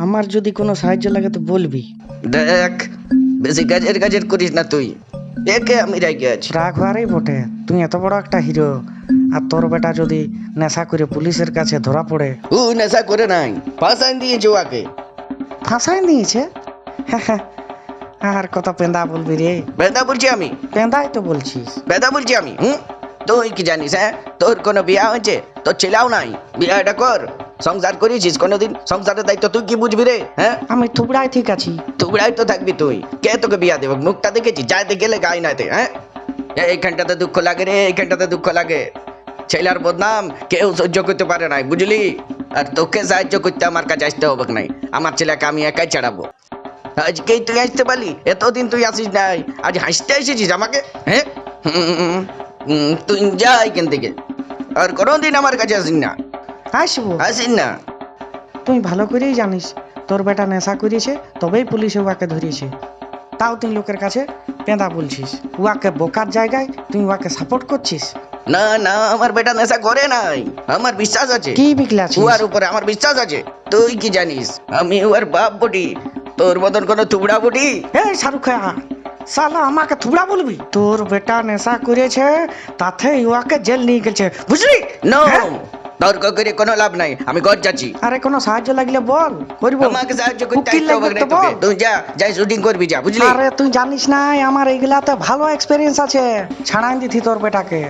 আমার যদি কোনো সাহায্য লাগে তো বলবি। দেখ, বেশি গাজের করিস না তুই। একে আমি রাগে আছি। রাগ হওয়ারই বটে, তুই এত বড় একটা হিরো, আর তোর বেটা যদি নেশা করে পুলিশের কাছে ধরা পড়ে। ও নেশা করে নাই, ফাঁসাই দিয়েছে ওকে। ফাঁসাই দিয়েছে? আর কত পেন্দা বলবি রে? বেদা বলছি আমি, পেন্দাই তো বলছিস। বেদা বলছি আমি। তুই কি জানিস? হ্যাঁ, তোর কোনো বিয়া হয়েছে? তোর ছেলেও নাই, বিয়াটা কর। সংসার করেছিস কোনোদিন? সংসারের দায়িত্ব তুই কি বুঝবি রে? হ্যাঁ, আমি থুবড়াই ঠিক আছি। টুকরাই তো থাকবি তুই। কে তোকে বিয়া দেবে? মুখটা দেখেছি যাইতে গেলে গাই নাতে। হ্যাঁ, এইখানটাতে দুঃখ লাগে রে, এইখানটাতে দুঃখ লাগে। ছেলের বদনাম কেউ সহ্য করতে পারে নাই, বুঝলি? আর তোকে সাহায্য করতে আমার কাছে আসতে হবে নাই। আমার ছেলেকে আমি একাই ছাড়াবো। আজকেই তুই আসতে পারলি? এতদিন তুই আসিস নাই, আজ হাসতে এসেছিস আমাকে? হ্যাঁ, তুই যা এখান থেকে, আর কোনোদিন আমার কাছে আসিস না। আসবো। আসিস না। তুই ভালো করেই জানিস তোর বেটা নেশা করেছে, তবেই পুলিশ উহাকে ধরেছে। তাও তুই লোকের কাছে পেঁদা বলছিস। উহাকে বোকার জায়গায় তুই উহাকে সাপোর্ট করছিস। না না, আমার বেটা নেশা করে নাই, আমার বিশ্বাস আছে। কি বিকলাছিস? উহার উপরে আমার বিশ্বাস আছে। তুই কি জানিস আমি উহার বাপ বটি, তোর মতন কোনো তুবড়া বটি? এই শাহরুখ খান, সালা আমাকে থুবড়া বলবি? তোর বেটা নেশা করেছে, তাতে উহাকে জেল নিয়ে গেছে, বুঝলি? নো, হ্যাঁ? তর্ক করে কোনো লাভ নাই, আমি ঘর যাচ্ছি। আরে কোনো সাহায্য লাগলে বল, করবো। আমাকে সাহায্য করতে উকিল আসতে হবে লাগবে না তো তোকে। বল। তুই যা, যাই শুটিং করবি যা, বুঝলি? আরে তুই জানিস না আমার এইগুলাতে ভালো এক্সপিরিয়েন্স আছে, ছাড়াই দিতি তোর বেটাকে।